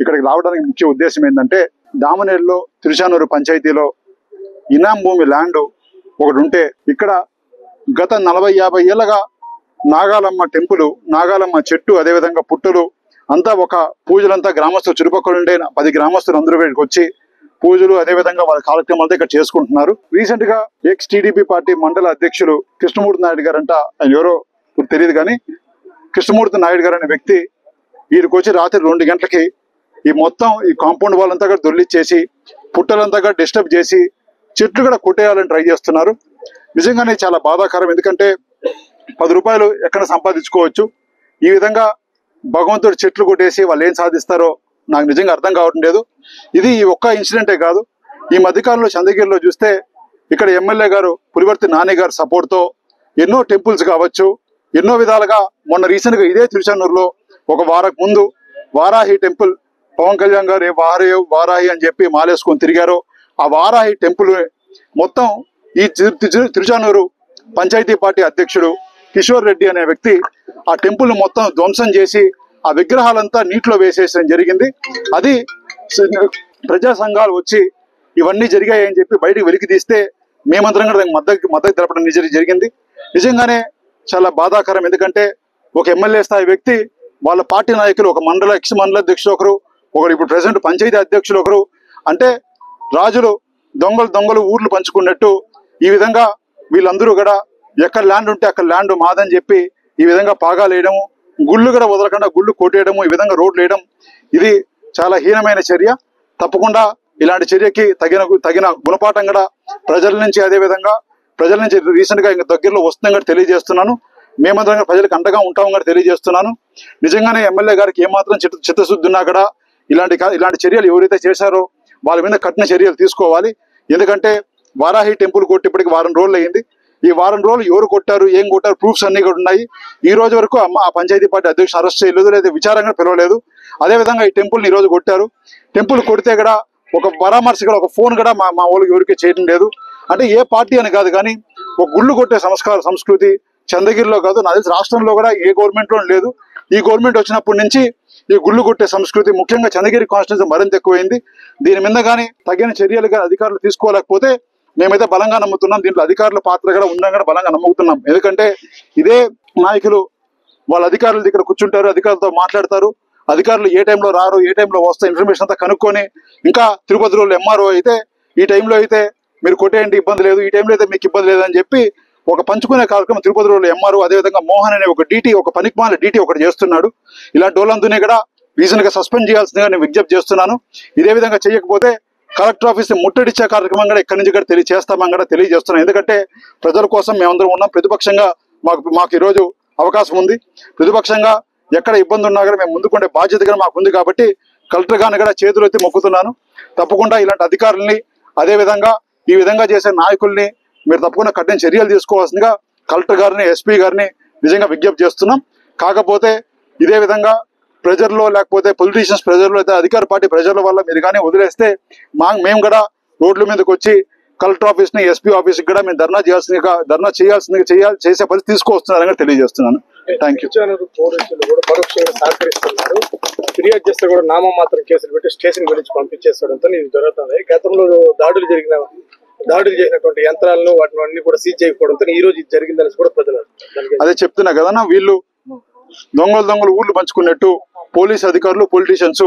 ఇక్కడికి రావడానికి ముఖ్య ఉద్దేశం ఏంటంటే, దామనేరులో తిరుచానూరు పంచాయతీలో ఇనాం భూమి ల్యాండ్ ఒకటి ఉంటే, ఇక్కడ గత 40-50 ఏళ్ళగా నాగాలమ్మ టెంపుల్, నాగాలమ్మ చెట్టు, అదేవిధంగా పుట్టలు అంతా ఒక పూజలంతా గ్రామస్తులు చుట్టుపక్కల ఉండే 10 గ్రామస్తులు అందరూ వీటికి వచ్చి పూజలు అదేవిధంగా వాళ్ళ కార్యక్రమాలతో ఇక్కడ చేసుకుంటున్నారు. రీసెంట్ గా ఎక్స్ టీడీపీ పార్టీ మండల అధ్యక్షులు కృష్ణమూర్తి నాయుడు గారు అంట, ఆయన ఎవరో తెలియదు కానీ కృష్ణమూర్తి నాయుడు గారు అనే వ్యక్తి వీరికి వచ్చి రాత్రి 2 గంటలకి ఈ మొత్తం ఈ కాంపౌండ్ వాళ్ళంతా కూడా దొల్లిచ్చేసి పుట్టలంతా కూడా డిస్టర్బ్ చేసి చెట్లు కూడా కొట్టేయాలని ట్రై చేస్తున్నారు. నిజంగానే చాలా బాధాకరం. ఎందుకంటే 10 రూపాయలు ఎక్కడ సంపాదించుకోవచ్చు, ఈ విధంగా భగవంతుడు చెట్లు కొట్టేసి వాళ్ళు ఏం సాధిస్తారో నాకు నిజంగా అర్థం కావటం లేదు. ఇది ఈ ఒక్క ఇన్సిడెంటే కాదు, ఈ మధ్యకాలంలో చంద్రగిరిలో చూస్తే ఇక్కడ ఎమ్మెల్యే గారు పులివర్తి నాని గారు సపోర్ట్తో ఎన్నో టెంపుల్స్ కావచ్చు, ఎన్నో విధాలుగా మొన్న రీసెంట్గా ఇదే తిరుచానూరులో ఒక వారం ముందు వారాహి టెంపుల్, పవన్ కళ్యాణ్ గారు వారాహి అని చెప్పి మాలేసుకొని తిరిగారో ఆ వారాహి టెంపుల్ మొత్తం ఈ తిరుచానూరు పంచాయతీ పార్టీ అధ్యక్షుడు కిషోర్ రెడ్డి అనే వ్యక్తి ఆ టెంపుల్ మొత్తం ధ్వంసం చేసి ఆ విగ్రహాలంతా నీటిలో వేసేయడం జరిగింది. అది ప్రజా సంఘాలు వచ్చి ఇవన్నీ జరిగాయని చెప్పి బయటకు వెలికి తీస్తే మేమందరం కూడా మద్దతు తెలపడం జరిగింది. నిజంగానే చాలా బాధాకరం. ఎందుకంటే ఒక ఎమ్మెల్యే స్థాయి వ్యక్తి వాళ్ళ పార్టీ నాయకులు, ఒక ఎక్స్ మండల అధ్యక్షులు ఒకరు ఇప్పుడు ప్రెసిడెంట్ పంచాయతీ అధ్యక్షులు ఒకరు, అంటే రాజులు దొంగలు ఊర్లు పంచుకున్నట్టు ఈ విధంగా వీళ్ళందరూ కూడా ఎక్కడ ల్యాండ్ ఉంటే అక్కడ ల్యాండ్ మాదని చెప్పి ఈ విధంగా పాగాలు వేయడము, గుళ్ళు కూడా వదలకుండా గుళ్ళు కొట్టేయడము, ఈ విధంగా రోడ్లు వేయడం, ఇది చాలా హీనమైన చర్య. తప్పకుండా ఇలాంటి చర్యకి తగిన గుణపాఠం కూడా ప్రజల నుంచి, అదేవిధంగా ప్రజల నుంచి రీసెంట్ గా ఇంకా దగ్గరలో వస్తుందని కూడా తెలియజేస్తున్నాను. మేమందరం ప్రజలకు అండగా ఉంటామని కూడా తెలియజేస్తున్నాను. నిజంగానే ఎమ్మెల్యే గారికి ఏమాత్రం చిత్తశుద్ధి ఉన్నా కూడా ఇలాంటి చర్యలు ఎవరైతే చేశారో వాళ్ళ మీద కఠిన చర్యలు తీసుకోవాలి. ఎందుకంటే వారాహి టెంపుల్ కొట్టి ఇప్పటికి 1 వారం రోజులు అయింది. ఈ 1 వారం రోజులు ఎవరు కొట్టారు, ఏం కొట్టారు, ప్రూఫ్స్ అన్ని కూడా ఉన్నాయి. ఈ రోజు వరకు ఆ పంచాయతీ పార్టీ అధ్యక్షుడు అరెస్ట్ చేయలేదు, లేదా విచారంగా పిలవలేదు. అదేవిధంగా ఈ టెంపుల్ని ఈ రోజు కొట్టారు. టెంపుల్ కొడితే కూడా ఒక పరామర్శ కూడా, ఒక ఫోన్ కూడా మా వాళ్ళకి ఎవరికి చేయడం లేదు. అంటే ఏ పార్టీ అని కాదు కానీ ఒక గుళ్ళు కొట్టే సంస్కృతి చంద్రగిరిలో కాదు, నాకు తెలిసి రాష్ట్రంలో కూడా ఏ గవర్నమెంట్లో లేదు. ఈ గవర్నమెంట్ వచ్చినప్పటి నుంచి ఈ గుళ్ళు కొట్టే సంస్కృతి ముఖ్యంగా చంద్రగిరి కాన్స్టిట్యూన్సీ మరింత ఎక్కువైంది. దీని మీద కానీ తగిన చర్యలుగా అధికారులు తీసుకోలేకపోతే మేమైతే బలంగా నమ్ముతున్నాం, దీంట్లో అధికారుల పాత్ర కూడా ఉందని కూడా బలంగా నమ్ముతున్నాం. ఎందుకంటే ఇదే నాయకులు వాళ్ళ అధికారుల దగ్గర కూర్చుంటారు, అధికారులతో మాట్లాడతారు, అధికారులు ఏ టైంలో రారు, ఏ టైంలో వస్తే ఇన్ఫర్మేషన్ అంతా కనుక్కొని, ఇంకా తిరుపతి రోజులు ఎంఆర్ఓ అయితే ఈ టైంలో అయితే మీరు కొట్టేయండి ఇబ్బంది లేదు, ఈ టైంలో అయితే మీకు ఇబ్బంది లేదని చెప్పి ఒక పంచుకునే కార్యక్రమం తిరుపతి రోజులు ఎంఆర్ఓ, అదేవిధంగా మోహన్ అనే ఒక డీటీ, ఒక పనికిమాల డీటీ ఒకటి చేస్తున్నాడు. ఇలాంటి వాళ్ళందరినీ కూడా రీజన్ గా సస్పెండ్ చేయాల్సిందిగా నేను విజ్ఞప్తి చేస్తున్నాను. ఇదే విధంగా చేయకపోతే కలెక్టర్ ఆఫీస్ ముట్టడిచ్చే కార్యక్రమం కూడా ఇక్కడి నుంచి కూడా తెలియజేస్తామని కూడా తెలియజేస్తున్నాం. ఎందుకంటే ప్రజల కోసం మేమందరం ఉన్నాం. ప్రతిపక్షంగా మాకు ఈరోజు అవకాశం ఉంది. ప్రతిపక్షంగా ఎక్కడ ఇబ్బంది ఉన్నా కూడా మేము ముందుకుండే బాధ్యత కూడా మాకు ఉంది. కాబట్టి కలెక్టర్ గారిని కూడా చేతులు ఎత్తి మొక్కుతున్నాను. తప్పకుండా ఇలాంటి అధికారుల్ని, అదేవిధంగా ఈ విధంగా చేసే నాయకుల్ని మీరు తప్పకుండా కఠిన చర్యలు తీసుకోవాల్సిందిగా కలెక్టర్ గారిని, ఎస్పీ గారిని నిజంగా విజ్ఞప్తి చేస్తున్నాం. కాకపోతే ఇదే విధంగా ప్రెజర్లో, లేకపోతే పొలిటీషియన్స్ ప్రెజర్లో, అయితే అధికార పార్టీ ప్రెజర్ల వల్ల మీరు కానీ వదిలేస్తే మేము కూడా రోడ్ల మీదకి వచ్చి కలెక్టర్ ఆఫీస్ని, ఎస్పీ ఆఫీస్కి కూడా మేము ధర్నా చేసే పరిస్థితి తీసుకొస్తున్నారని తెలియజేస్తున్నాను. Thank you. ఫిర్యాదు చేస్తే కూడా నామమాత్రం కేసులు పెట్టి స్టేషన్ గురించి పంపించేస్తాడంతో ఇది జరుగుతుంది. గతంలో దాడులు చేసినటువంటి యంత్రాలను వాటిని కూడా సీజ్ చేయకపోవడంతో ఈ రోజు ఇది జరిగిందని కూడా ప్రజలు అదే చెప్తున్నా కదా, వీళ్ళు దొంగలు ఊర్లు పంచుకున్నట్టు పోలీస్ అధికారులు, పొలిటీషియన్స్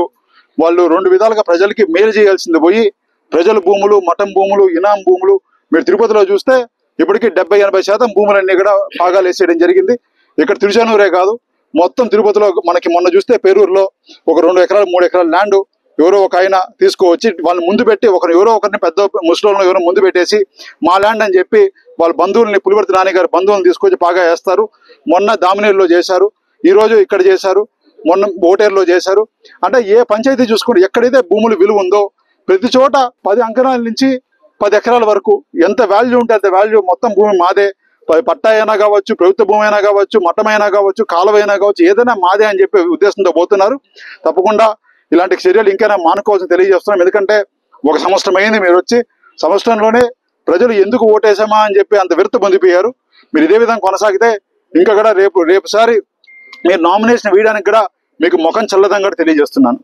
వాళ్ళు 2 విధాలుగా ప్రజలకి మేలు చేయాల్సింది పోయి ప్రజల భూములు, మఠం భూములు, ఇనాం భూములు, మీరు తిరుపతిలో చూస్తే ఇప్పటికీ 70-80% భూములన్నీ కూడా పాగాలు వేసేయడం జరిగింది. ఇక్కడ తిరుచానూరే కాదు, మొత్తం తిరుపతిలో మనకి మొన్న చూస్తే పేరూరులో ఒక 2 ఎకరాలు 3 ఎకరాల ల్యాండ్ ఎవరో ఒక ఆయన తీసుకువచ్చి వాళ్ళని ముందు పెట్టి ఎవరో ఒకరిని పెద్ద ముసలిని ఎవరో ముందు పెట్టేసి మా ల్యాండ్ అని చెప్పి వాళ్ళ బంధువుల్ని, పులివర్తి నాని గారి బంధువులను తీసుకొచ్చి పాగా వేస్తారు. మొన్న దామినేరులో చేశారు, ఈ రోజు ఇక్కడ చేశారు, మొన్న ఓటేరులో చేశారు. అంటే ఏ పంచాయతీ చూసుకుంటే ఎక్కడైతే భూములు విలువ ఉందో ప్రతి చోట 10 అంకణాల నుంచి 10 ఎకరాల వరకు ఎంత వాల్యూ ఉంటే అంత వాల్యూ, మొత్తం భూమి మాదే, పట్టా అయినా కావచ్చు, ప్రభుత్వ భూమి అయినా కావచ్చు, మఠమైనా కావచ్చు, కాలువైనా కావచ్చు, ఏదైనా మాదే అని చెప్పి ఉద్దేశంతో పోతున్నారు. తప్పకుండా ఇలాంటి చర్యలు ఇంకైనా మానుకోవాల్సిన తెలియజేస్తున్నాం. ఎందుకంటే 1 సంవత్సరం అయింది, మీరు వచ్చి సంవత్సరంలోనే ప్రజలు ఎందుకు ఓటేసామా అని చెప్పి అంత విరక్తి పొందిపోయారు. మీరు ఇదే విధంగా కొనసాగితే ఇంకా కూడా రేపుసారి మీరు నామినేషన్ వేయడానికి కూడా మీకు ముఖం చల్లదని కూడా తెలియజేస్తున్నాను.